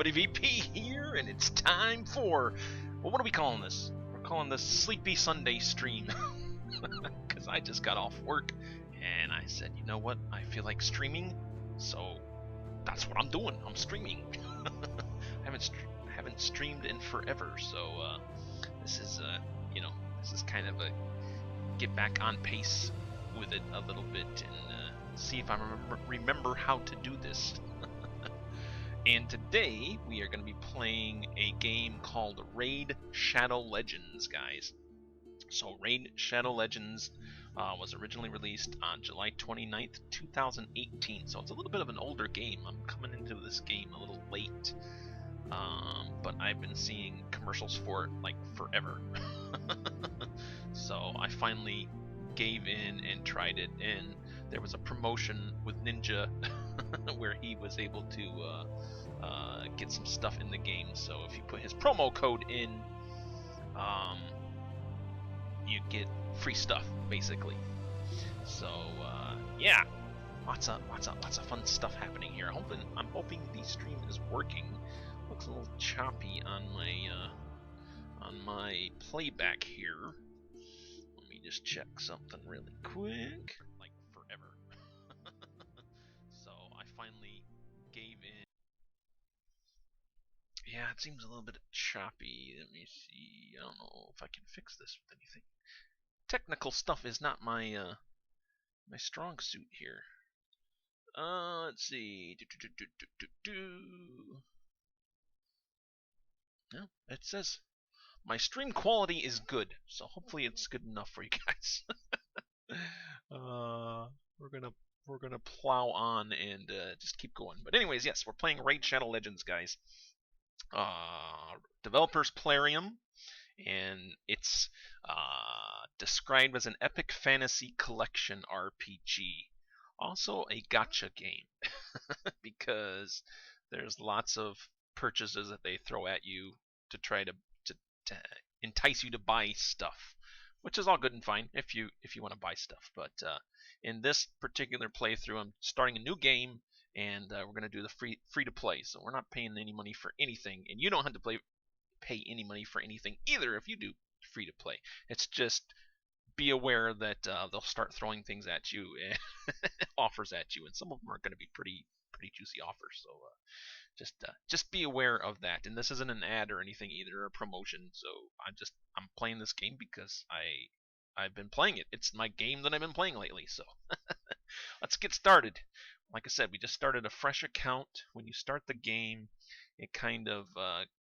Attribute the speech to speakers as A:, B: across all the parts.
A: everybody, VP here, and it's time for, well, what are we calling this? We're calling this Sleepy Sunday stream, because I just got off work, and I said, you know what, I feel like streaming, so that's what I'm doing. I'm streaming. I haven't streamed in forever, so this is, this is kind of a get back on pace with it a little bit, and see if I remember how to do this. And today we are going to be playing a game called Raid Shadow Legends, guys. So Raid Shadow Legends was originally released on July 29th, 2018. So it's a little bit of an older game. I'm coming into this game a little late. But I've been seeing commercials for it like forever. So I finally gave in and tried it, and there was a promotion with Ninja where he was able to get some stuff in the game. So if you put his promo code in, you get free stuff basically. So yeah, lots of fun stuff happening here. I'm hoping the stream is working. Looks a little choppy on my playback here. Let me just check something really quick. Like forever. So I finally gave in. Yeah, it seems a little bit choppy. Let me see. I don't know if I can fix this with anything. Technical stuff is not my my strong suit here. Let's see. No, it says my stream quality is good, so hopefully it's good enough for you guys. We're gonna plow on and just keep going. But anyways, yes, we're playing Raid Shadow Legends, guys. Developers Plarium, and it's described as an epic fantasy collection RPG. Also a gacha game, because there's lots of purchases that they throw at you to try to entice you to buy stuff, which is all good and fine if you want to buy stuff. But in this particular playthrough, I'm starting a new game, and we're going to do the free to play. So we're not paying any money for anything, and you don't have to pay any money for anything either if you do free to play. It's just be aware that they'll start throwing things at you, and offers at you, and some of them are going to be pretty juicy offers. So just be aware of that. And this isn't an ad or anything either, or a promotion. So I'm playing this game because I've been playing it. It's my game that I've been playing lately. So let's get started. Like I said, we just started a fresh account. When you start the game, it kind of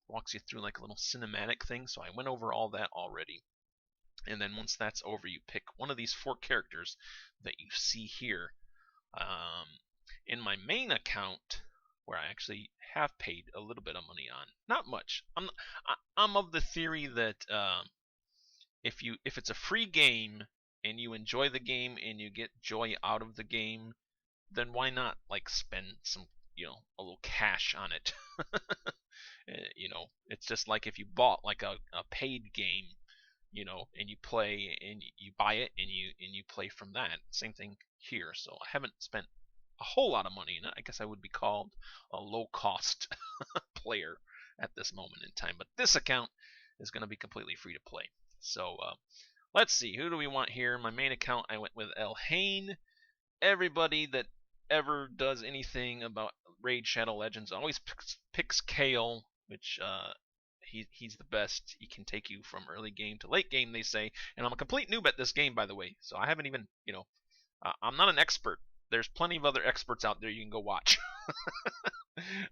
A: walks you through like a little cinematic thing. So I went over all that already. And then once that's over, you pick one of these 4 characters that you see here. In my main account, where I actually have paid a little bit of money on, not much. I'm of the theory that if it's a free game and you enjoy the game and you get joy out of the game, then why not like spend some, a little cash on it? It's just like if you bought like a paid game, and you play and you buy it and you play from that. Same thing here. So I haven't spent a whole lot of money, and I guess I would be called a low-cost player at this moment in time. But this account is going to be completely free to play. So let's see, who do we want here? My main account, I went with El Hain. Everybody that ever does anything about Raid Shadow Legends always picks Kale, which he's the best. He can take you from early game to late game, they say. And I'm a complete noob at this game, by the way. So I haven't even, I'm not an expert. There's plenty of other experts out there you can go watch.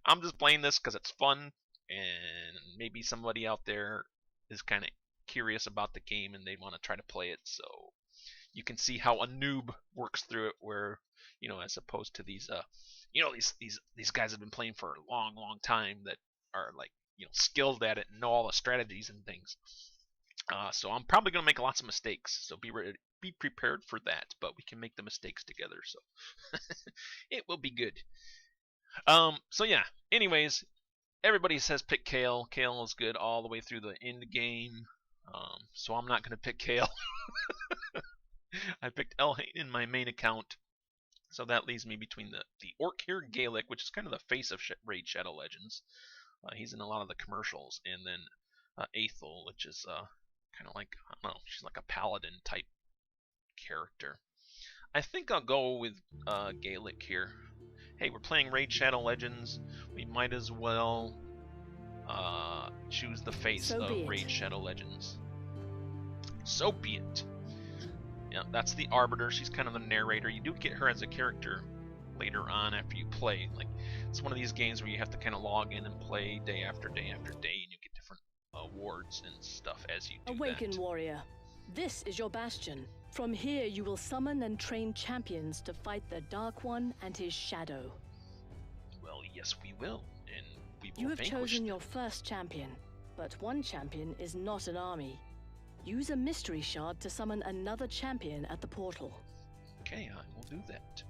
A: I'm just playing this because it's fun, and maybe somebody out there is kind of curious about the game and they want to try to play it. So you can see how a noob works through it, where, as opposed to these, these guys have been playing for a long time that are like, skilled at it and know all the strategies and things. So I'm probably going to make lots of mistakes, so be prepared for that, but we can make the mistakes together, so it will be good. So yeah, anyways, everybody says pick Kale. Kale is good all the way through the end game, so I'm not going to pick Kale. I picked Elhain in my main account, so that leaves me between the Orc here, Gaelic, which is kind of the face of Raid Shadow Legends, He's in a lot of the commercials. And then Aethel, which is kind of like, I don't know, she's like a paladin type character. I think I'll go with Gaelic here. Hey, we're playing Raid Shadow Legends. We might as well choose the face of Raid Shadow Legends. So be it. Yeah, that's the Arbiter. She's kind of the narrator. You do get her as a character later on after you play. Like, it's one of these games where you have to kind of log in and play day after day after day, and you get different awards and stuff as you do
B: Awaken,
A: that.
B: warrior. This is your bastion. From here, you will summon and train champions to fight the Dark One and his shadow.
A: Well, yes, we will, and we will
B: You have
A: vanquish
B: chosen
A: them.
B: your first champion, but one champion is not an army. Use a mystery shard to summon another champion at the portal.
A: Okay, I will do that.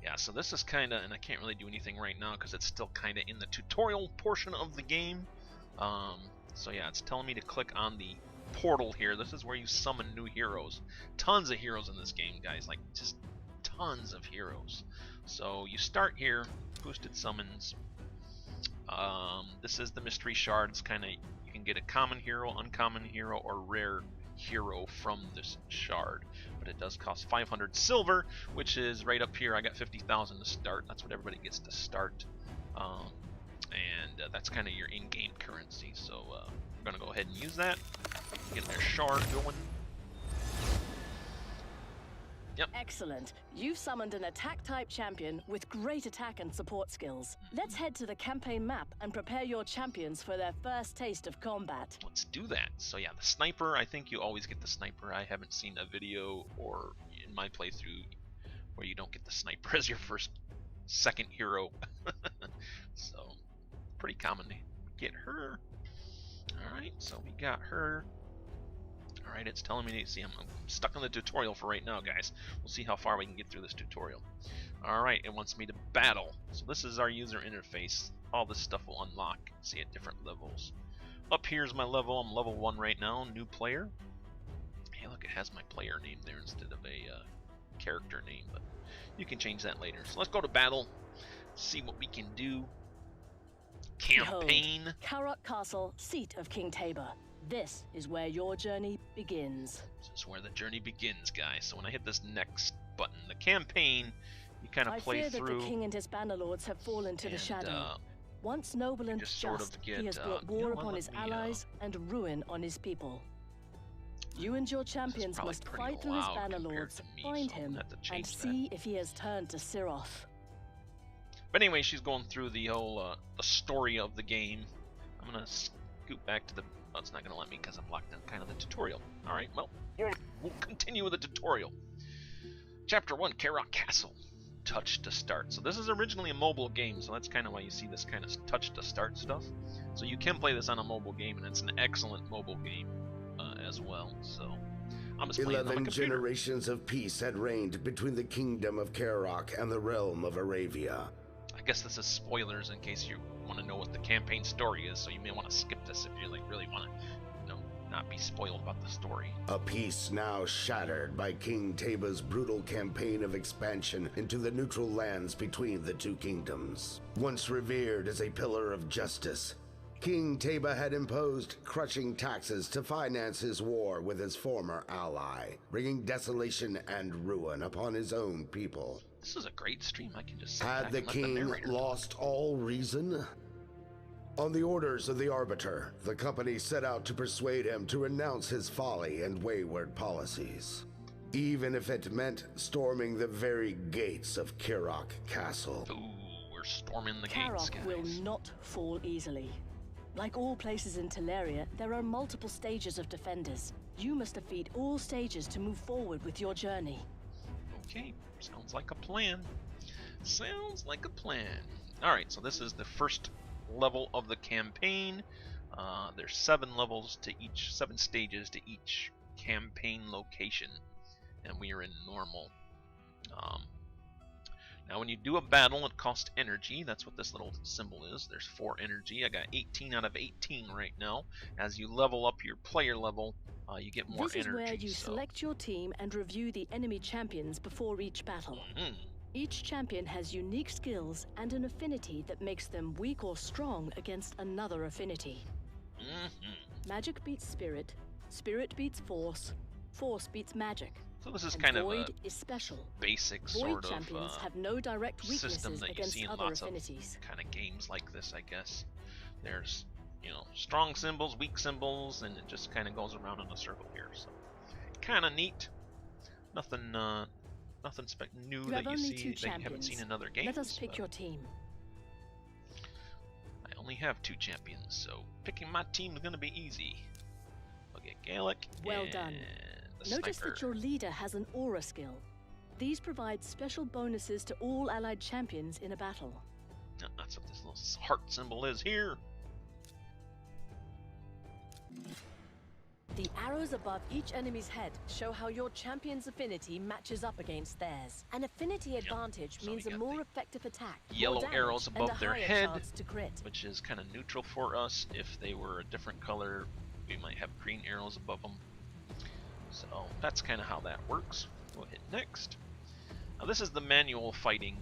A: Yeah, so this is kind of, and I can't really do anything right now because it's still kind of in the tutorial portion of the game. So yeah, it's telling me to click on the portal here. This is where you summon new heroes. Tons of heroes in this game, guys. Like, just tons of heroes. So you start here, boosted summons. This is the mystery shard. It's kind of, you can get a common hero, uncommon hero, or rare hero from this shard. But it does cost 500 silver, which is right up here. I got 50,000 to start. That's what everybody gets to start. And that's kind of your in-game currency. So we're going to go ahead and use that. Get their shard going. Yep.
B: Excellent. You've summoned an attack-type champion with great attack and support skills. Let's head to the campaign map and prepare your champions for their first taste of combat.
A: Let's do that. So yeah, the sniper, I think you always get the sniper. I haven't seen a video or in my playthrough where you don't get the sniper as your second hero. So, pretty common to get her. Alright, so we got her. Alright, it's telling me to see, I'm stuck on the tutorial for right now, guys. We'll see how far we can get through this tutorial. Alright, it wants me to battle. So this is our user interface. All this stuff will unlock, see, at different levels. Up here's my level. I'm level 1 right now, new player. Hey, look, it has my player name there instead of a character name, but you can change that later. So let's go to battle, see what we can do. Campaign.
B: Behold, Karok Castle, seat of King Tabor. This is where your journey begins.
A: This is where the journey begins, guys. So when I hit this next button, the campaign, you kind of play
B: I fear
A: through.
B: that the king and his banner lords have fallen to the shadow. Once noble and
A: just
B: just,
A: sort of get,
B: he has brought war upon his allies and ruin on his people. You and your champions must fight through his banner lords, find him, and see if he has turned to Siroth.
A: But anyway, she's going through the whole the story of the game. I'm gonna scoot back to the. Oh, it's not gonna let me because I'm locked in kind of the tutorial. All right, well, we'll continue with the tutorial. Chapter 1, Karok Castle. Touch to start. So this is originally a mobile game, so that's kind of why you see this kind of touch to start stuff. So you can play this on a mobile game, and it's an excellent mobile game as well. So I'm just playing on a
C: 11
A: computer.
C: generations of peace had reigned between the kingdom of Karok and the realm of Aravia.
A: I guess this is spoilers in case you want to know what the campaign story is, so you may want to skip this if you like really want to, not be spoiled about the story.
C: A peace now shattered by King Taba's brutal campaign of expansion into the neutral lands between the two kingdoms. Once revered as a pillar of justice, King Taba had imposed crushing taxes to finance his war with his former ally, bringing desolation and ruin upon his own people.
A: This is a great stream. I can just sit
C: Had
A: back
C: the
A: and let
C: king
A: narrator
C: lost all reason? On the orders of the Arbiter, the company set out to persuade him to renounce his folly and wayward policies, even if it meant storming the very gates of Karok Castle.
A: Ooh, we're storming the gates,
B: Karok
A: guys.
B: will not fall easily. Like all places in Teleria, there are multiple stages of defenders. You must defeat all stages to move forward with your journey.
A: Okay, sounds like a plan. Sounds like a plan. Alright, so this is the first level of the campaign. There's 7 stages to each campaign location, and we are in normal. Now when you do a battle, it costs energy. That's what this little symbol is. There's 4 energy. I got 18 out of 18 right now. As you level up your player level, you get more energy.
B: This is where you select your team and review the enemy champions before each battle. Each champion has unique skills and an affinity that makes them weak or strong against another affinity. Magic beats spirit, spirit beats force, force beats magic.
A: So this is kind of a
B: is special.
A: basic
B: Void
A: sort
B: champions
A: of
B: have no direct
A: system
B: weaknesses
A: that you
B: against
A: see in
B: other
A: lots
B: affinities.
A: of kind of games like this, I guess. There's, you know, strong symbols, weak symbols, and it just kind of goes around in a circle here. So kind of neat. Nothing, nothing new that you see that you haven't seen in other games.
B: Let us pick your team.
A: I only have 2 champions, so picking my team is going to be easy. I'll get Gallic.
B: Well done. Notice that your leader has an aura skill. These provide special bonuses to all allied champions in a battle.
A: No, that's what this little heart symbol is here.
B: The arrows above each enemy's head show how your champion's affinity matches up against theirs. An affinity advantage means a more effective attack,
A: yellow arrows above their head,
B: to crit.
A: which is kind of neutral for us. If they were a different color, we might have green arrows above them. So that's kind of how that works. We'll hit next. Now this is the manual fighting.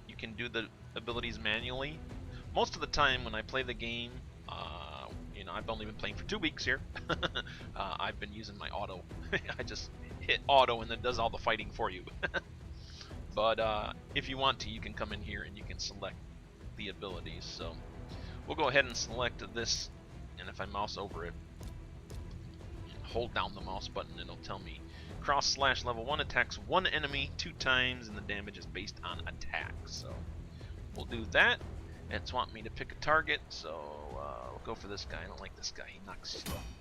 A: You can do the abilities manually. Most of the time when I play the game, you know, I've only been playing for 2 weeks here. I've been using my auto. I just hit auto and it does all the fighting for you. But if you want to, you can come in here and you can select the abilities. So we'll go ahead and select this, and if I mouse over it, hold down the mouse button, it'll tell me cross / level 1 attacks 1 enemy 2 times, and the damage is based on attack. So we'll do that. It's wanting me to pick a target, so we'll go for this guy. I don't like this guy. He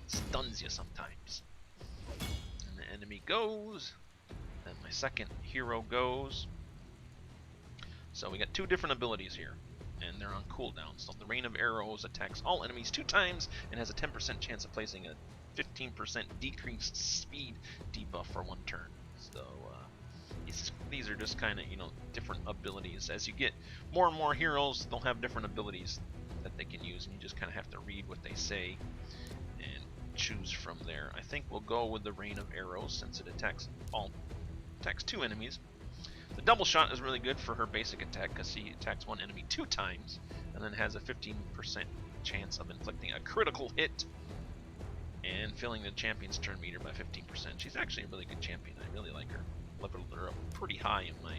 A: stuns you sometimes. And the enemy goes. Then my second hero goes. So we got 2 different abilities here, and they're on cooldown. So the Rain of Arrows attacks all enemies 2 times and has a 10% chance of placing a 15% decreased speed debuff for 1 turn. So these are just kind of, you know, different abilities. As you get more and more heroes, they'll have different abilities that they can use, and you just kind of have to read what they say and choose from there. I think we'll go with the Rain of Arrows since it attacks 2 enemies. The double shot is really good for her basic attack because she attacks 1 enemy 2 times and then has a 15% chance of inflicting a critical hit and filling the champion's turn meter by 15%. She's actually a really good champion. I really like her. Leveled her up pretty high in my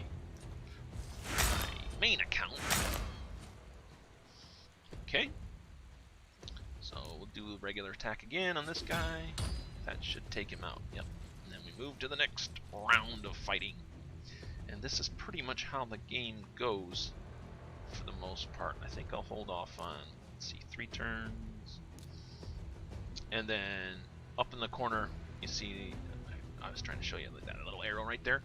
A: main account. Okay. So we'll do a regular attack again on this guy. That should take him out. Yep. And then we move to the next round of fighting. And this is pretty much how the game goes for the most part. I think I'll hold off on, let's see, 3 turns. And then up in the corner, you see, I was trying to show you that little arrow right there.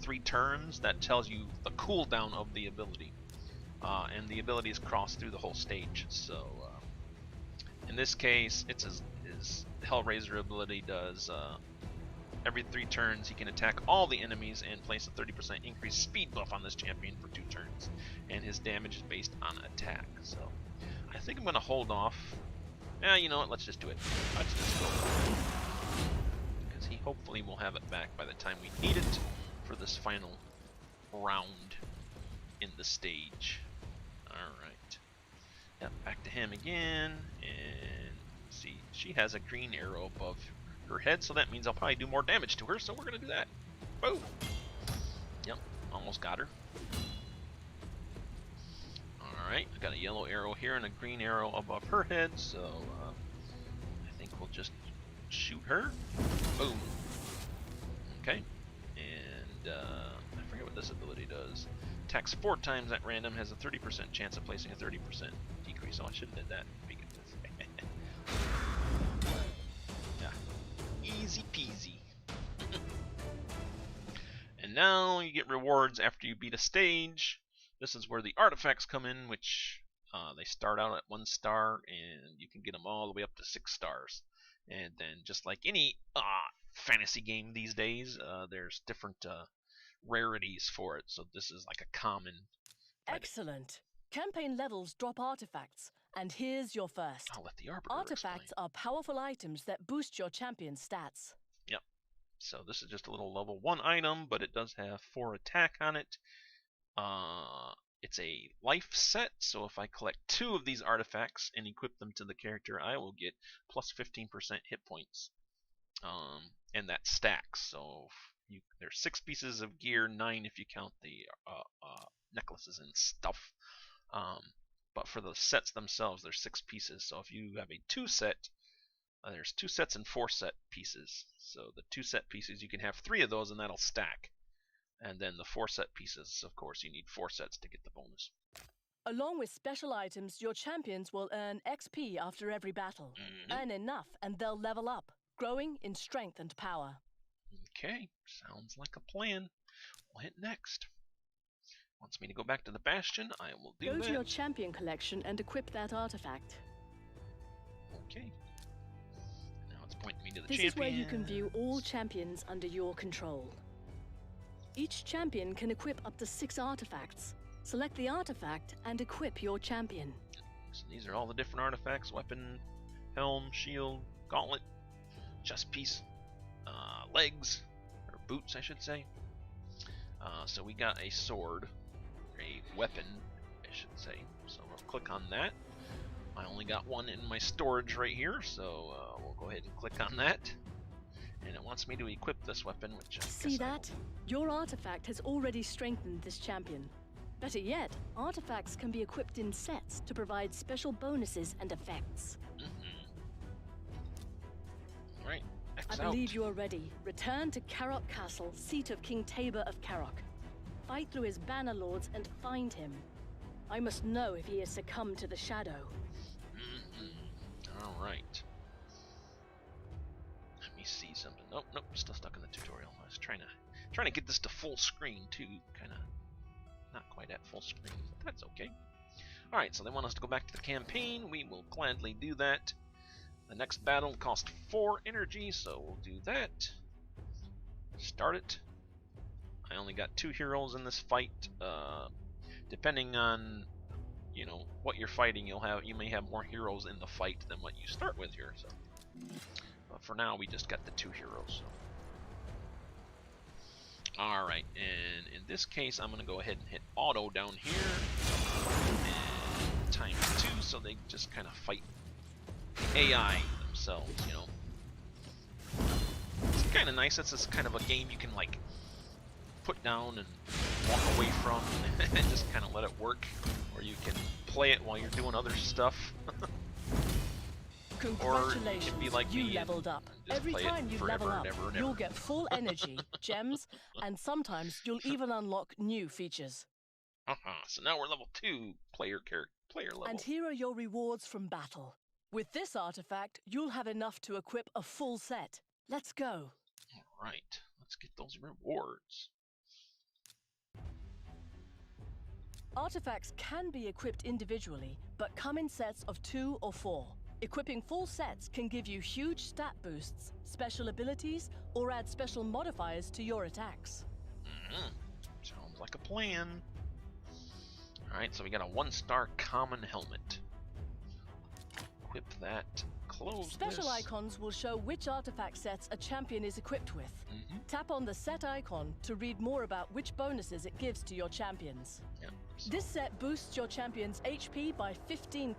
A: 3 turns, that tells you the cooldown of the ability. And the abilities cross through the whole stage. So in this case, it's his Hellraiser ability does. Every 3 turns, he can attack all the enemies and place a 30% increased speed buff on this champion for 2 turns. And his damage is based on attack. So I think I'm going to hold off. You know what? Let's just do it. Let's just go. Because he hopefully will have it back by the time we need it for this final round in the stage. Alright. Yep, back to him again. And see, she has a green arrow above her head, so that means I'll probably do more damage to her, so we're going to do that. Boom! Yep, almost got her. Alright, I got a yellow arrow here and a green arrow above her head, so I think we'll just shoot her. Boom! Okay, and I forget what this ability does. Attacks 4 times at random, has a 30% chance of placing a 30% decrease. Oh, I should have did that. Yeah, easy peasy. And now you get rewards after you beat a stage. This is where the artifacts come in, which they start out at 1 star, and you can get them all the way up to 6 stars. And then, just like any fantasy game these days, there's different rarities for it. So this is like a common.
B: Excellent. Campaign levels drop artifacts, and here's your first.
A: I'll let the Arbiter
B: Artifacts
A: explain.
B: are powerful items that boost your champion's stats.
A: Yep. So this is just a little level 1 item, but it does have 4 attack on it. It's a life set, so if I collect 2 of these artifacts and equip them to the character, I will get plus 15% hit points. And that stacks, so there's 6 pieces of gear, 9 if you count the necklaces and stuff. But for the sets themselves, there's 6 pieces, so if you have a 2 set, there's 2 sets and 4 set pieces. So the 2 set pieces, you can have 3 of those and that'll stack. And then the 4 set pieces, of course, you need 4 sets to get the bonus.
B: Along with special items, your champions will earn XP after every battle. Earn enough and they'll level up, growing in strength and power.
A: Okay, sounds like a plan. We'll hit next. Wants me to go back to the Bastion, I will do that.
B: Go to your champion collection and equip that artifact.
A: Okay. Now it's pointing me to the
B: This
A: champion.
B: is where you can view all champions under your control. Each champion can equip up to 6 artifacts. Select the artifact and equip your champion.
A: So these are all the different artifacts: weapon, helm, shield, gauntlet, chest piece, legs, or boots I should say. So we got a sword, a weapon I should say, so we'll click on that. I only got one in my storage right here, so we'll go ahead and click on that. And it wants me to equip this weapon, which I
B: See
A: guess
B: that? Your artifact has already strengthened this champion. Better yet, artifacts can be equipped in sets to provide special bonuses and effects.
A: Right, X
B: I
A: out.
B: believe you are ready. Return to Karok Castle, seat of King Tabor of Karok. Fight through his banner lords and find him. I must know if he has succumbed to the shadow.
A: Alright. Let me see something. Nope, still stuck in the tutorial. I was trying to get this to full screen too. Kinda not quite at full screen, but that's okay. Alright, so they want us to go back to the campaign. We will gladly do that. The next battle costs 4 energy, so we'll do that. Start it. I only got 2 heroes in this fight. Depending on what you're fighting, you may have more heroes in the fight than what you start with here. So, but for now, we just got the 2 heroes. So. All right, and in this case, I'm gonna go ahead and hit auto down here and times 2, so they just kind of fight AI themselves. It's kind of nice. It's just kind of a game you can like put down and walk away from and just kind of let it work, or you can play it while you're doing other stuff.
B: Congratulations,
A: or you can be like
B: you
A: me
B: leveled up.
A: and
B: Every
A: play it
B: time you
A: forever
B: level up,
A: and ever and
B: you'll
A: ever.
B: get full energy, gems, and sometimes you'll even unlock new features.
A: So now we're level 2 player level.
B: And here are your rewards from battle. With this artifact, you'll have enough to equip a full set. Let's go.
A: Alright, let's get those rewards.
B: Artifacts can be equipped individually, but come in sets of 2 or 4. Equipping full sets can give you huge stat boosts, special abilities, or add special modifiers to your attacks.
A: Sounds like a plan. Alright, so we got a 1-star common helmet. Equip that. Close
B: Special
A: this.
B: icons will show which artifact sets a champion is equipped with. Tap on the set icon to read more about which bonuses it gives to your champions.
A: Yep, so
B: This set boosts your champion's HP by 15%.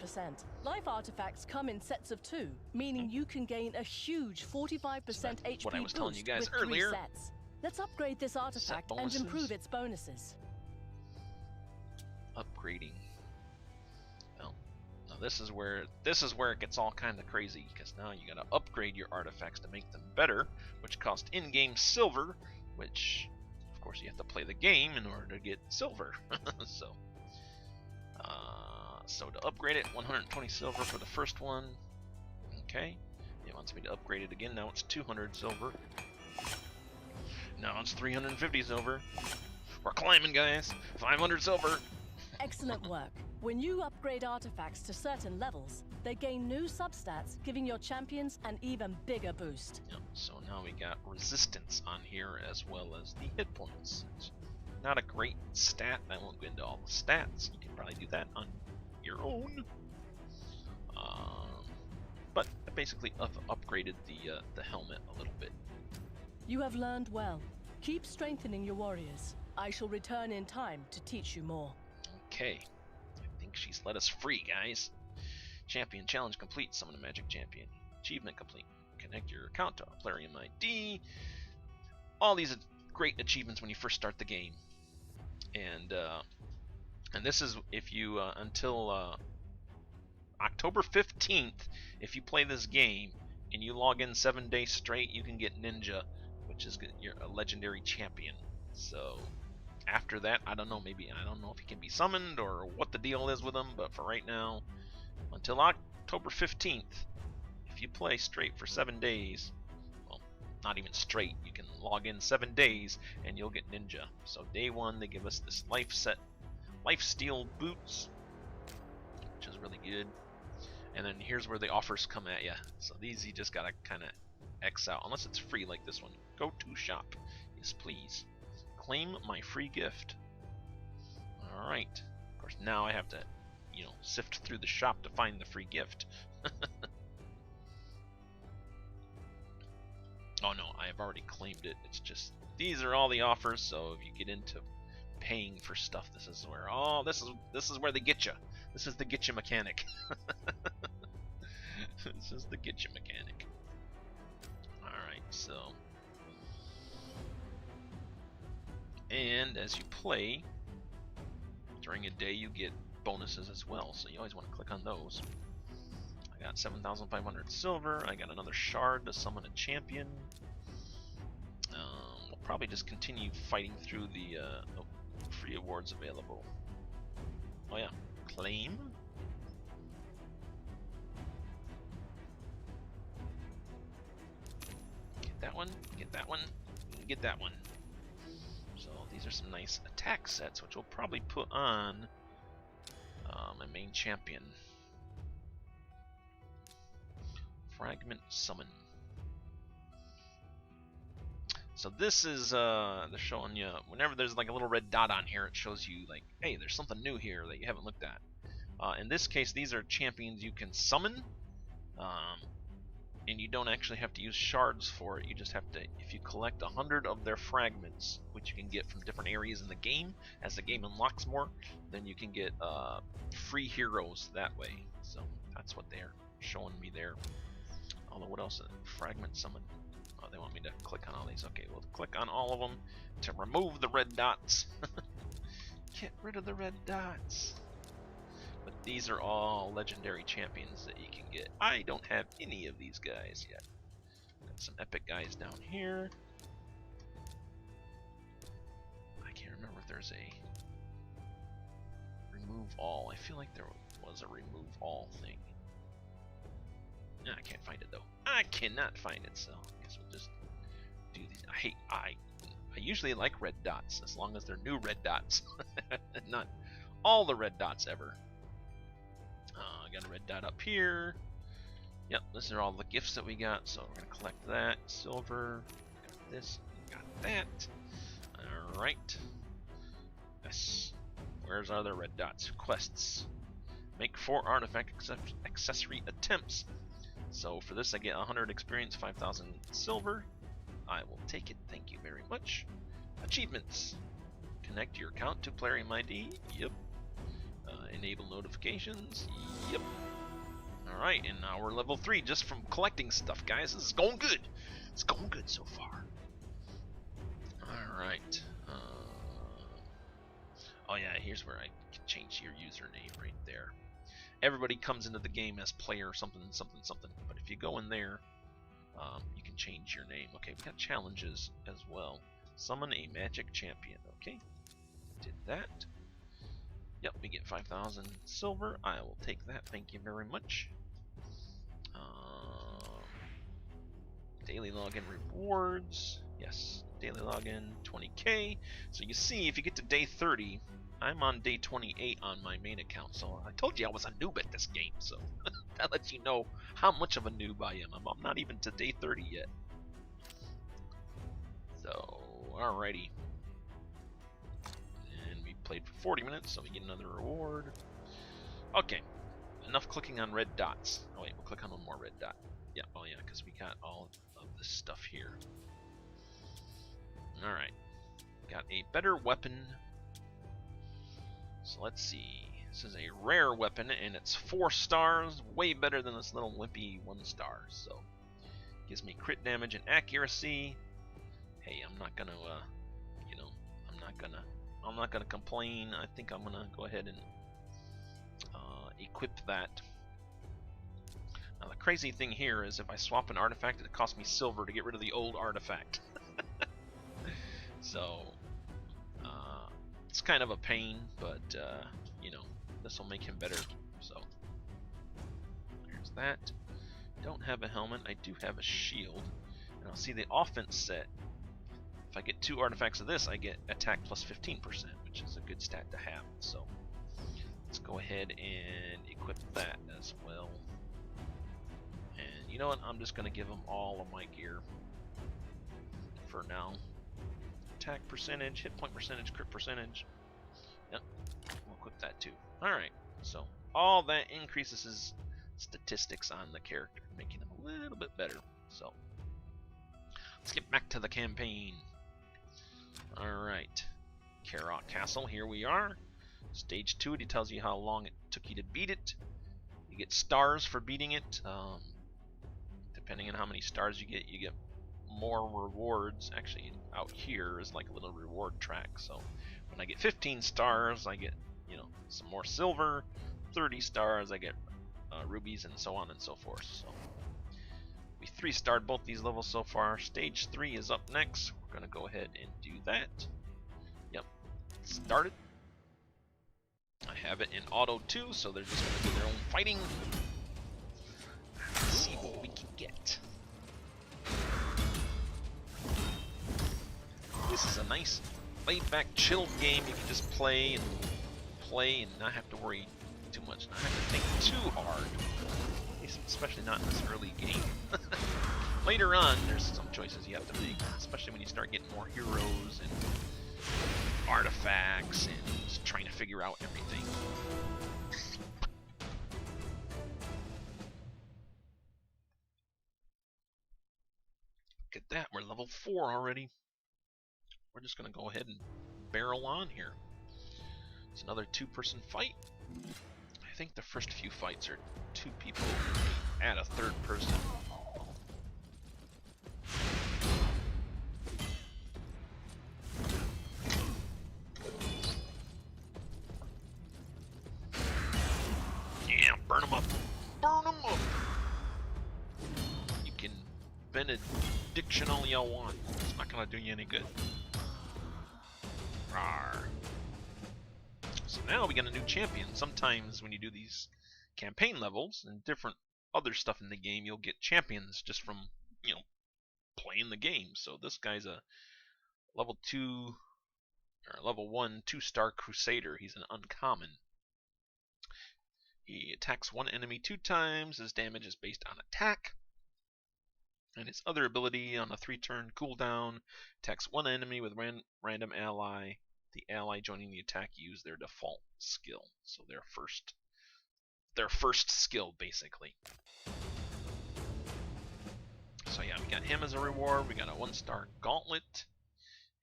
B: Life artifacts come in sets of 2, meaning you can gain a huge 45% HP
A: what I was telling you
B: boost
A: guys
B: with 3
A: earlier.
B: sets. Let's upgrade this artifact and
A: bonuses.
B: improve its bonuses.
A: upgrading. Well, now this is where it gets all kind of crazy, because now you gotta upgrade your artifacts to make them better, which cost in-game silver, which of course you have to play the game in order to get silver. So to upgrade it, 120 silver for the first one. Okay, it wants me to upgrade it again. Now it's 200 silver. Now it's 350 silver. We're climbing, guys. 500 silver.
B: Excellent work. When you upgrade artifacts to certain levels, they gain new substats, giving your champions an even bigger boost.
A: Yep, so now we got resistance on here as well as the hit points. It's not a great stat. I won't go into all the stats. You can probably do that on your own. But I basically upgraded the helmet a little bit.
B: You have learned well. Keep strengthening your warriors. I shall return in time to teach you more.
A: Okay. I think she's let us free, guys. Champion challenge complete. Summon a magic champion. Achievement complete. Connect your account to a Plarium ID. All these great achievements when you first start the game. And this is if you until October 15th, if you play this game and you log in 7 days straight, you can get Ninja, which is you're a legendary champion. So after that, I don't know, maybe I don't know if he can be summoned or what the deal is with him, but for right now, until October 15th, if you play straight for 7 days, well, not even straight, you can log in 7 days and you'll get Ninja. So day 1, they give us this lifesteal boots, which is really good. And then here's where the offers come at you. So these you just gotta kind of X out, unless it's free like this one. Go to shop. Yes, please. Claim my free gift. Alright. Of course, now I have to, sift through the shop to find the free gift. Oh no, I have already claimed it. It's just, these are all the offers, so if you get into paying for stuff, this is where, this is where they get you. This is the get you mechanic. This is the get you mechanic. Alright, so. And as you play, during a day you get bonuses as well, so you always want to click on those. I got 7,500 silver, I got another shard to summon a champion. We'll probably just continue fighting through the free awards available. Oh yeah, claim. Get that one, get that one, get that one. So these are some nice attack sets, which we'll probably put on my main champion. Fragment Summon. So this is, they're showing you, whenever there's like a little red dot on here, it shows you like, hey, there's something new here that you haven't looked at. In this case, these are champions you can summon, and you don't actually have to use shards for it. You just have to, if you collect 100 of their fragments, which you can get from different areas in the game, as the game unlocks more, then you can get free heroes that way. So that's what they're showing me there. Although, what else? Fragment Summon. Oh, they want me to click on all these. Okay, we'll click on all of them to remove the red dots. Get rid of the red dots. But these are all legendary champions that you can get. I don't have any of these guys yet. Got some epic guys down here. I can't remember if there's a remove all. I feel like there was a remove all thing. I can't find it though. I cannot find it, so I guess we'll just do these. I usually like red dots as long as they're new red dots, not all the red dots ever. I got a red dot up here. Yep, these are all the gifts that we got, so we're gonna collect that. Silver, got this, got that. All right. Yes. Where's our other red dots? Quests. Make 4 artifact accessory attempts. So for this I get 100 experience, 5,000 silver. I will take it, thank you very much. Achievements. Connect your account to Plarium ID. Yep. Enable notifications. Yep. Alright, and now we're level 3 just from collecting stuff, guys. This is going good. It's going good so far. Alright. Oh yeah, here's where I can change your username right there. Everybody comes into the game as player something something something, but if you go in there, you can change your name. Okay, we got challenges as well. Summon a magic champion. Okay, did that. Yep, we get 5,000 silver. I will take that. Thank you very much. Daily login rewards. Yes, daily login 20k. So you see, if you get to day 30. I'm on day 28 on my main account, so I told you I was a noob at this game, so that lets you know how much of a noob I am. I'm not even to day 30 yet. So, alrighty. And we played for 40 minutes, so we get another reward. Okay, enough clicking on red dots. Oh wait, we'll click on one more red dot. Yeah, oh yeah, because we got all of this stuff here. Alright. Got a better weapon. So let's see. This is a rare weapon, and it's 4 stars. Way better than this little wimpy 1 star. So, gives me crit damage and accuracy. Hey, I'm not gonna, you know, I'm not gonna complain. I think I'm gonna go ahead and equip that. Now the crazy thing here is if I swap an artifact, it costs me silver to get rid of the old artifact. So it's kind of a pain, but you know, this will make him better. So there's that. Don't have a helmet. I do have a shield, and I'll see the offense set. If I get 2 artifacts of this, I get attack plus 15%, which is a good stat to have. So let's go ahead and equip that as well. And you know what? I'm just going to give them all of my gear for now. Attack percentage, hit point percentage, crit percentage. Yep, we'll equip that too. Alright, so all that increases his statistics on the character, making him a little bit better. So let's get back to the campaign. Alright, Karok Castle, here we are. Stage 2, it tells you how long it took you to beat it. You get stars for beating it. Depending on how many stars you get more rewards. Actually, out here is like a little reward track. So when I get 15 stars, I get, you know, some more silver. 30 stars, I get rubies, and so on and so forth. So we 3-starred both these levels so far. Stage 3 is up next. We're gonna go ahead and do that. Yep, started. I have it in auto too, so they're just gonna do their own fighting. Let's see what we can get. This is a nice laid-back, chilled game. You can just play and not have to worry too much, not have to think too hard. Especially not in this early game. Later on, there's some choices you have to make, especially when you start getting more heroes and artifacts and just trying to figure out everything. Look at that, we're level 4 already. We're just going to go ahead and barrel on here. It's another 2-person fight. I think the first few fights are 2 people, add a 3rd person. Yeah, burn them up. Burn them up. You can benediction all y'all want. It's not going to do you any good. Rawr. So now we got a new champion. Sometimes when you do these campaign levels and different other stuff in the game, you'll get champions just from, you know, playing the game. So this guy's a level 2 or level 1 2-star Crusader. He's an uncommon. He attacks one enemy 2 times. His damage is based on attack. And his other ability on a 3-turn cooldown attacks one enemy with random ally. The ally joining the attack use their default skill. So their first skill, basically. So yeah, we got him as a reward. We got a 1-star gauntlet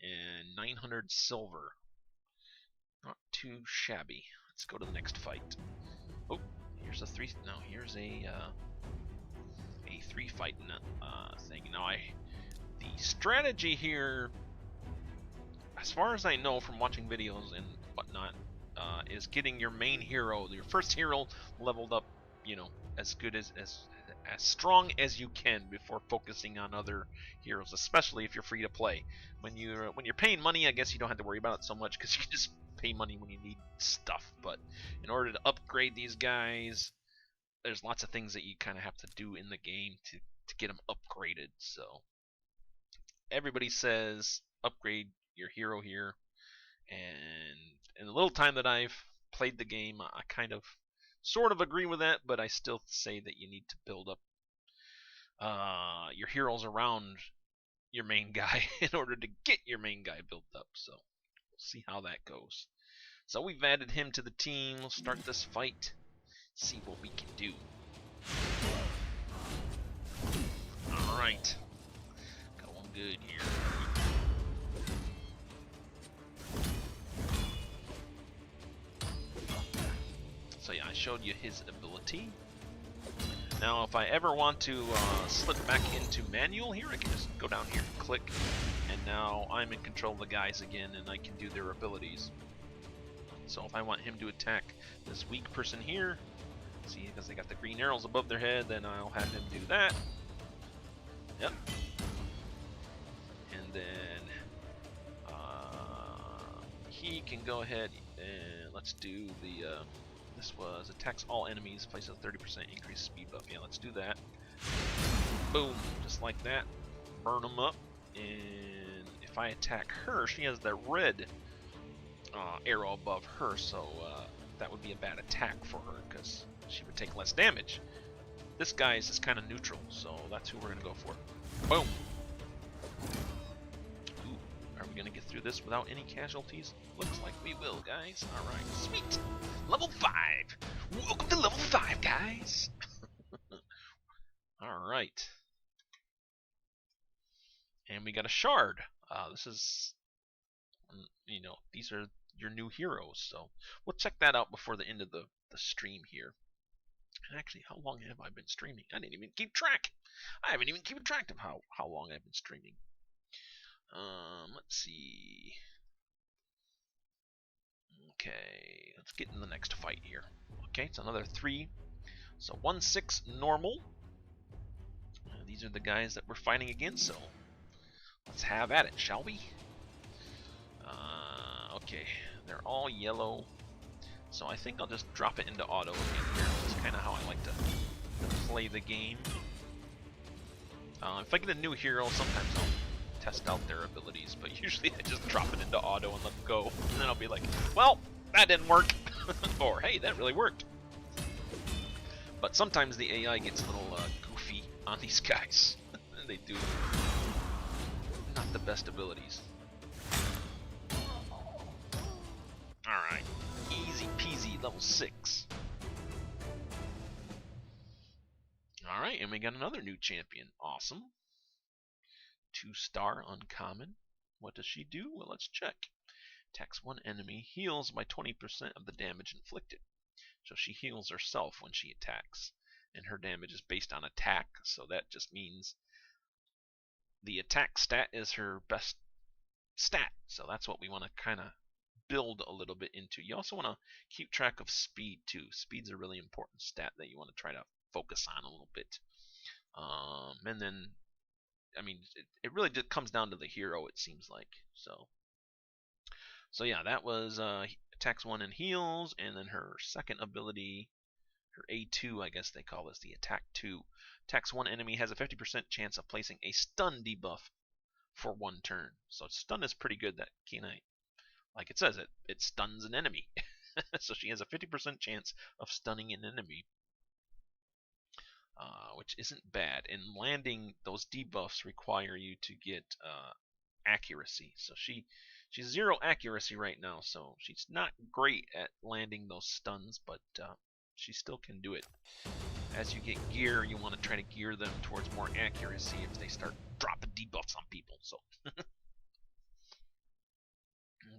A: and 900 silver. Not too shabby. Let's go to the next fight. Oh, here's a 3. No, here's a 3-fight thing. Now the strategy here, as far as I know from watching videos and whatnot, is getting your main hero, your first hero, leveled up, you know, as good as strong as you can before focusing on other heroes, especially if you're free to play. When you're paying money, I guess you don't have to worry about it so much because you can just pay money when you need stuff. But in order to upgrade these guys, there's lots of things that you kind of have to do in the game to get them upgraded. So everybody says upgrade your hero here, and in the little time that I've played the game, I kind of sort of agree with that, but I still say that you need to build up your heroes around your main guy in order to get your main guy built up. So we'll see how that goes. So we've added him to the team. We'll start this fight, see what we can do. Alright, going good here. showed you his ability. Now, if I ever want to slip back into manual here, I can just go down here and click, and now I'm in control of the guys again, and I can do their abilities. So if I want him to attack this weak person here, see, because they got the green arrows above their head, then I'll have him do that. Yep. And then he can go ahead and let's do the this was attacks all enemies, places a 30% increased speed buff. Yeah, let's do that. Boom, just like that. Burn them up. And if I attack her, she has that red arrow above her, so that would be a bad attack for her because she would take less damage. This guy's is kind of neutral, so that's who we're gonna go for. Boom. Ooh, are we gonna get through this without any casualties? Looks like we will, guys. All right, sweet. Level 5. Welcome to level 5, guys. All right. And we got a shard. This is, you know, these are your new heroes, so we'll check that out before the end of the stream here. And actually, how long have I been streaming? I didn't even keep track. I haven't even kept track of how long I've been streaming. Let's see. Okay, let's get in the next fight here. Okay, it's another 3. So 1-6 normal. These are the guys that we're fighting against, so let's have at it, shall we? Okay, they're all yellow. So I think I'll just drop it into auto again here. That's kind of how I like to play the game. If I get a new hero, sometimes I'll test out their abilities, but usually I just drop it into auto and let them go. And then I'll be like, well, that didn't work. Or, hey, that really worked. But sometimes the AI gets a little goofy on these guys. They do not the best abilities. Alright, easy peasy, level 6. Alright, and we got another new champion. Awesome. 2-star uncommon. What does she do? Well, let's check. Attacks one enemy, heals by 20% of the damage inflicted. So she heals herself when she attacks. And her damage is based on attack, so that just means the attack stat is her best stat. So that's what we want to kind of build a little bit into. You also want to keep track of speed too. Speed's a really important stat that you want to try to focus on a little bit. And then, I mean, it really just comes down to the hero, it seems like. So yeah, that was attacks 1 and heals, and then her second ability, her A2, I guess they call this, the attack 2. Attacks one enemy, has a 50% chance of placing a stun debuff for 1 turn. So stun is pretty good. That Kenite, like it says, it stuns an enemy. So she has a 50% chance of stunning an enemy, which isn't bad. And landing those debuffs require you to get accuracy. So she's 0 accuracy right now, so she's not great at landing those stuns, but she still can do it. As you get gear, you want to try to gear them towards more accuracy if they start dropping debuffs on people. So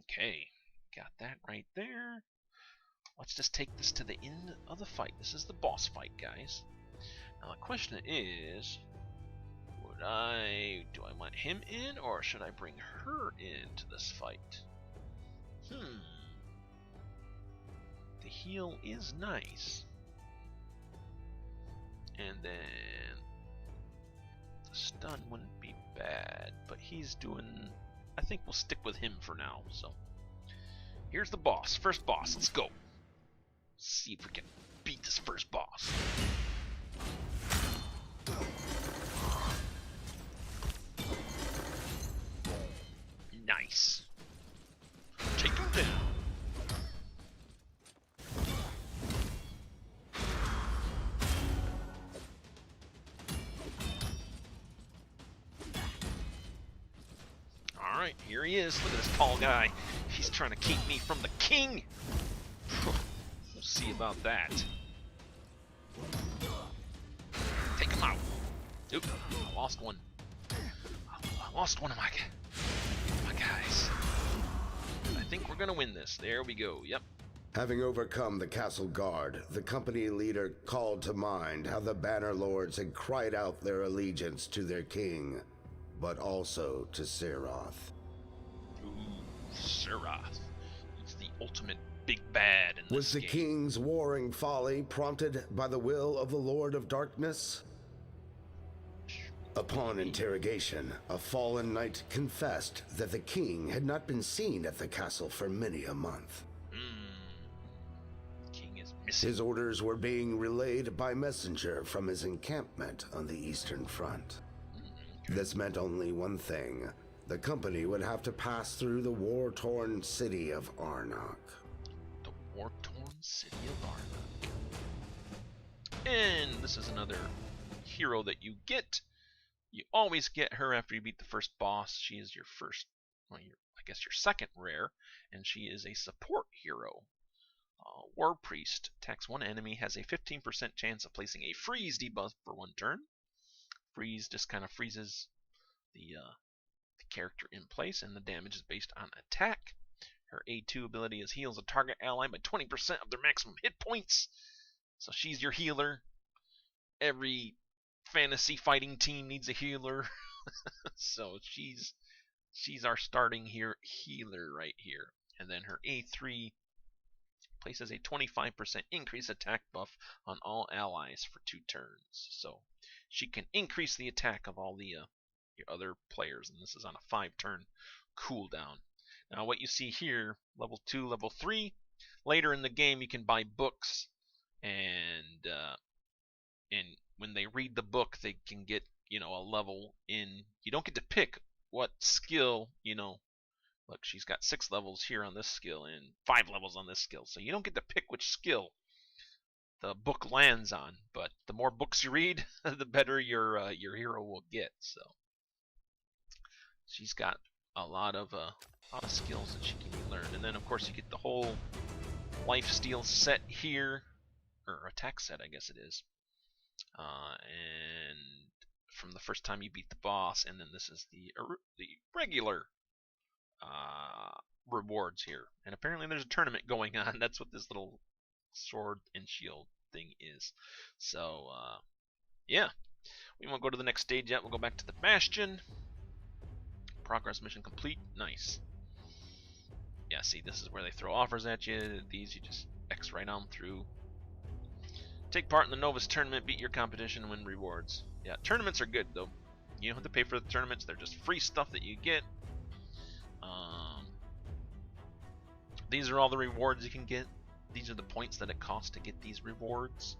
A: okay, got that right there. Let's just take this to the end of the fight. This is the boss fight, guys. Now the question is, do I want him in, or should I bring her into this fight? The heal is nice. And then the stun wouldn't be bad, but he's doing, I think we'll stick with him for now. So here's the boss, first boss, let's go. See if we can beat this first boss. Nice. Take him down. Alright, here he is. Look at this tall guy. He's trying to keep me from the king. We'll see about that. Take him out. Oop, I lost one. I lost one of my guys. I think we're gonna win this. There we go. Yep.
C: Having overcome the castle guard, the company leader called to mind how the Banner Lords had cried out their allegiance to their king, but also to Seroth.
A: Ooh, Seroth. He's the ultimate big bad in this
C: Was the
A: game.
C: king's warring folly prompted by the will of the Lord of Darkness? Upon interrogation, a fallen knight confessed that the king had not been seen at the castle for many a month.
A: King is missing.
C: His orders were being relayed by messenger from his encampment on the Eastern Front. This meant only one thing. The company would have to pass through the war-torn city of Arnok.
A: The war-torn city of Arnok. And this is another hero that you get. You always get her after you beat the first boss. She is your first, well, I guess your second rare, and she is a support hero. War Priest attacks one enemy, has a 15% chance of placing a freeze debuff for one turn. Freeze just kind of freezes the character in place, and the damage is based on attack. Her A2 ability is heals a target ally by 20% of their maximum hit points. So she's your healer. Every fantasy fighting team needs a healer. So she's our starting healer right here. And then her A3 places a 25% increase attack buff on all allies for 2 turns. So she can increase the attack of all the your other players, and this is on a 5-turn cooldown. Now what you see here, level 2, level 3, later in the game you can buy books, and when they read the book they can get, you know, a level in. You don't get to pick what skill, you know. Look, she's got 6 levels here on this skill and 5 levels on this skill, so you don't get to pick which skill the book lands on. But the more books you read, the better your hero will get. So she's got a lot of skills that she can learn, and then of course you get the whole lifesteal set here, or attack set, I guess it is. And from the first time you beat the boss, and then this is the regular rewards here. And apparently there's a tournament going on. That's what this little sword and shield thing is. So yeah, we won't go to the next stage yet. We'll go back to the Bastion. Progress mission complete. Nice. Yeah, see, this is where they throw offers at you. These you just X right on through. Take part in the Novus tournament, beat your competition, and win rewards. Yeah, tournaments are good though. You don't have to pay for the tournaments. They're just free stuff that you get. These are all the rewards you can get. These are the points that it costs to get these rewards.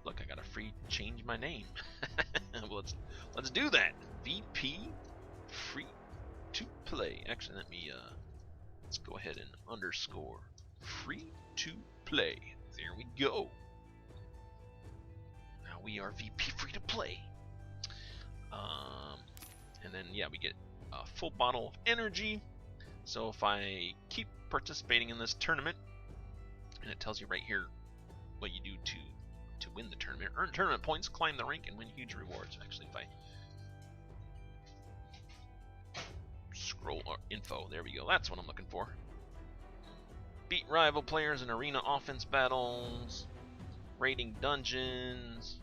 A: Look, I got a free change my name. Well, let's do that. VP free to play. Actually, let me let's go ahead and underscore free to play. There we go. Now we are VP free to play. And then yeah, we get a full bottle of energy. So if I keep participating in this tournament, and it tells you right here what you do to win the tournament: earn tournament points, climb the rank, and win huge rewards. Actually, if I scroll info, there we go. That's what I'm looking for. Beat rival players in arena offense battles, raiding dungeons,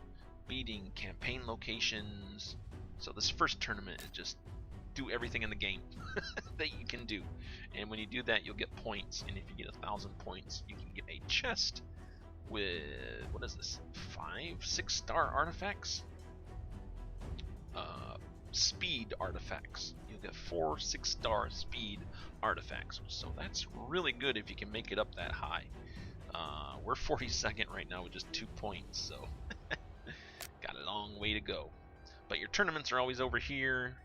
A: beating campaign locations. So this first tournament is just do everything in the game that you can do, and when you do that you'll get points, and if you get 1,000 points you can get a chest with, what is this, 5 6-star artifacts, speed artifacts. You'll get 4 6-star speed artifacts, so that's really good if you can make it up that high. We're 42nd right now with just 2 points, so got a long way to go. But your tournaments are always over here.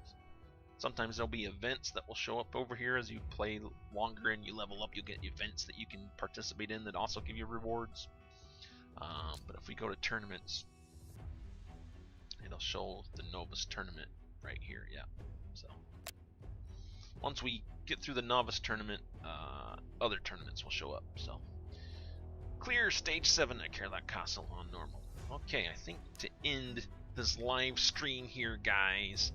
A: Sometimes there'll be events that will show up over here as you play longer and you level up. You'll get events that you can participate in that also give you rewards. But if we go to tournaments, it'll show the Novus tournament right here. Yeah. So once we get through the Novice tournament, other tournaments will show up. So clear stage 7 at Kerlak Castle on normal. Okay, I think to end this live stream here, guys,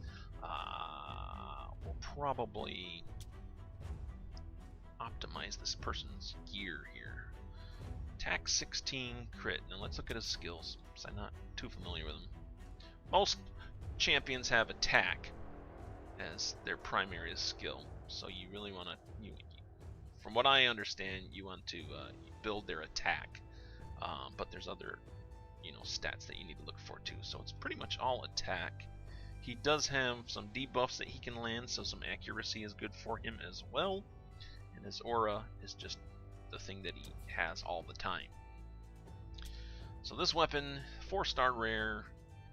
A: we'll probably optimize this person's gear here. Attack 16 crit. Now let's look at his skills, because I'm not too familiar with them. Most champions have attack as their primary skill, so you really want to, from what I understand, you want to build their attack. But there's other, stats that you need to look for too. So it's pretty much all attack. He does have some debuffs that he can land, so some accuracy is good for him as well. And his aura is just the thing that he has all the time. So this weapon, 4-star rare,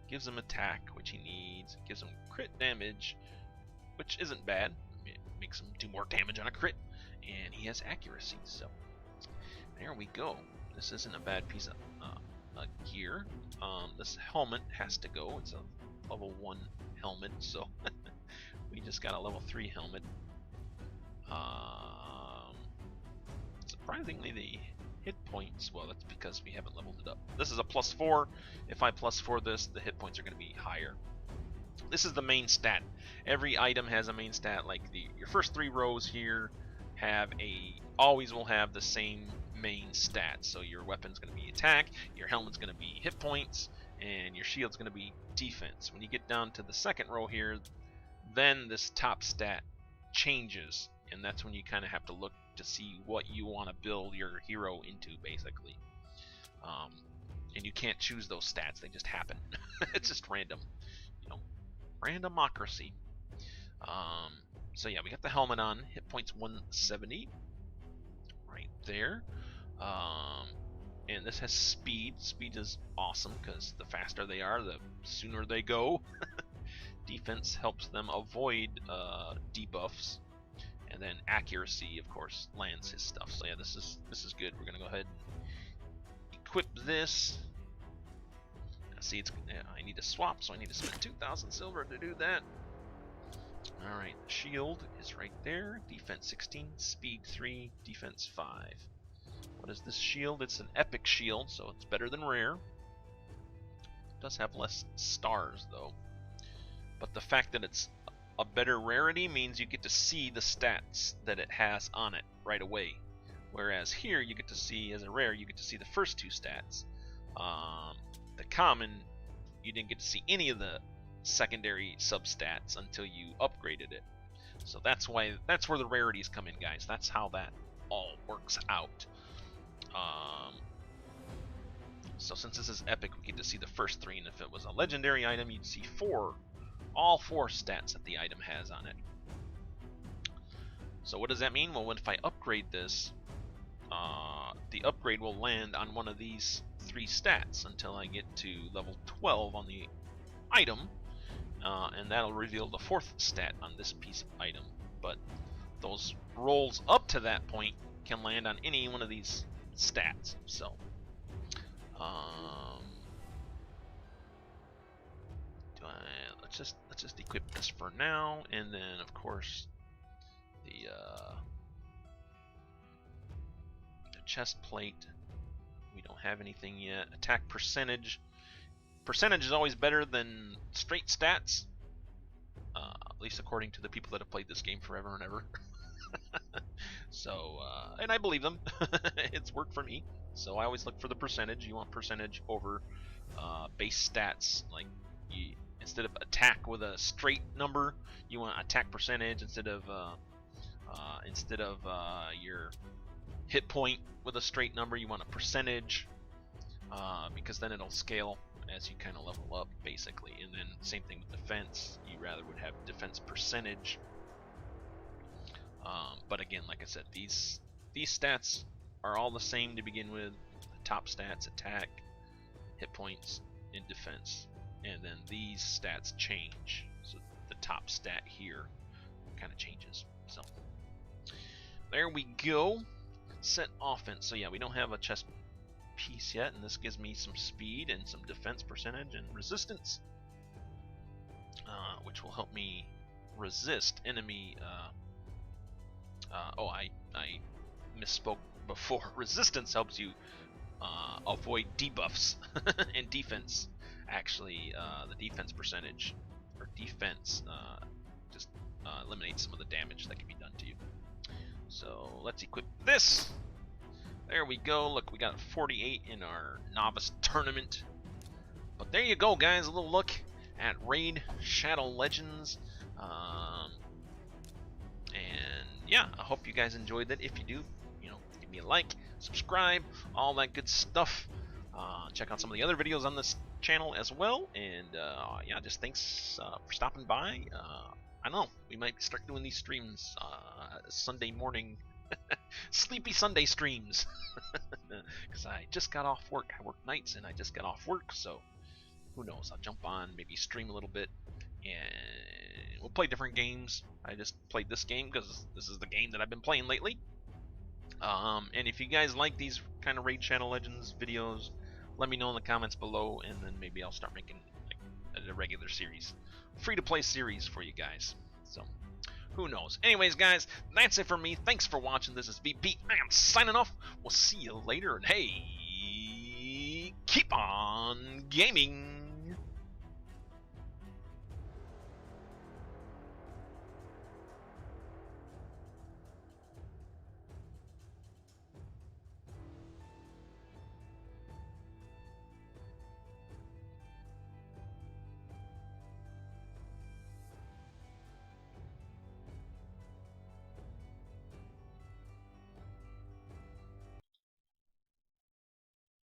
A: gives him attack, which he needs, gives him crit damage, which isn't bad. It makes him do more damage on a crit, and he has accuracy. So there we go. This isn't a bad piece of gear. This helmet has to go. It's a level 1 helmet, so we just got a level 3 helmet. Surprisingly, the hit points, well, that's because we haven't leveled it up. This is a +4. If I +4 this, the hit points are going to be higher. This is the main stat. Every item has a main stat. Like your first 3 rows here have always will have the same main stat. So your weapon's going to be attack, your helmet's going to be hit points, and your shield's going to be defense. When you get down to the second row here, then this top stat changes, and that's when you kind of have to look to see what you want to build your hero into, basically. And you can't choose those stats; they just happen. It's just random, randomocracy. So yeah, we got the helmet on. Hit points 170, right there. And this has speed. Speed is awesome because the faster they are, the sooner they go. Defense helps them avoid debuffs, and then accuracy, of course, lands his stuff. So yeah, this is good. We're gonna go ahead and equip this. See, I need to swap, so I need to spend 2,000 silver to do that. All right, shield is right there. Defense 16, speed 3, defense 5. What is this shield? It's an epic shield, so it's better than rare. It does have less stars, though. But the fact that it's a better rarity means you get to see the stats that it has on it right away. Whereas here, you get to see, as a rare, you get to see the first 2 stats. The common, you didn't get to see any of the secondary substats until you upgraded it. So that's where the rarities come in, guys. That's how that all works out. So since this is epic, we get to see the first 3, and if it was a legendary item, you'd see all 4 stats that the item has on it. So what does that mean? Well, if I upgrade this, the upgrade will land on one of these 3 stats until I get to level 12 on the item, and that'll reveal the 4th stat on this piece of item. But those rolls up to that point can land on any one of these stats. So let's just equip this for now, and then of course the chest plate. We don't have anything yet. Attack percentage. Percentage is always better than straight stats, at least according to the people that have played this game forever and ever. So, and I believe them. It's worked for me. So I always look for the percentage. You want percentage over base stats. Like instead of attack with a straight number, you want attack percentage instead of your hit point with a straight number. You want a percentage, because then it'll scale as you kind of level up, basically. And then same thing with defense. You rather would have defense percentage. But again, like I said, these stats are all the same to begin with. The top stats, attack, hit points, and defense. And then these stats change. So the top stat here kind of changes. So there we go. Set offense. So yeah, we don't have a chest piece yet, and this gives me some speed and some defense percentage and resistance, which will help me resist enemy. I misspoke before. Resistance helps you avoid debuffs, and defense actually, the defense percentage or defense just eliminates some of the damage that can be done to you. So let's equip this. There we go. Look, we got 48 in our novice tournament. But there you go, guys. A little look at Raid Shadow Legends. And yeah, I hope you guys enjoyed that. If you do, give me a like, subscribe, all that good stuff. Check out some of the other videos on this channel as well. And yeah, just thanks for stopping by. I don't know, we might start doing these streams Sunday morning, sleepy Sunday streams, because I just got off work. I work nights and I just got off work, so who knows, I'll jump on, maybe stream a little bit, and we'll play different games. I just played this game because this is the game that I've been playing lately. And if you guys like these kind of Raid Shadow Legends videos, let me know in the comments below, and then maybe I'll start making a regular series, free-to-play series for you guys. So, who knows? Anyways, guys, that's it for me. Thanks for watching. This is VP. I am signing off. We'll see you later, and hey, keep on gaming.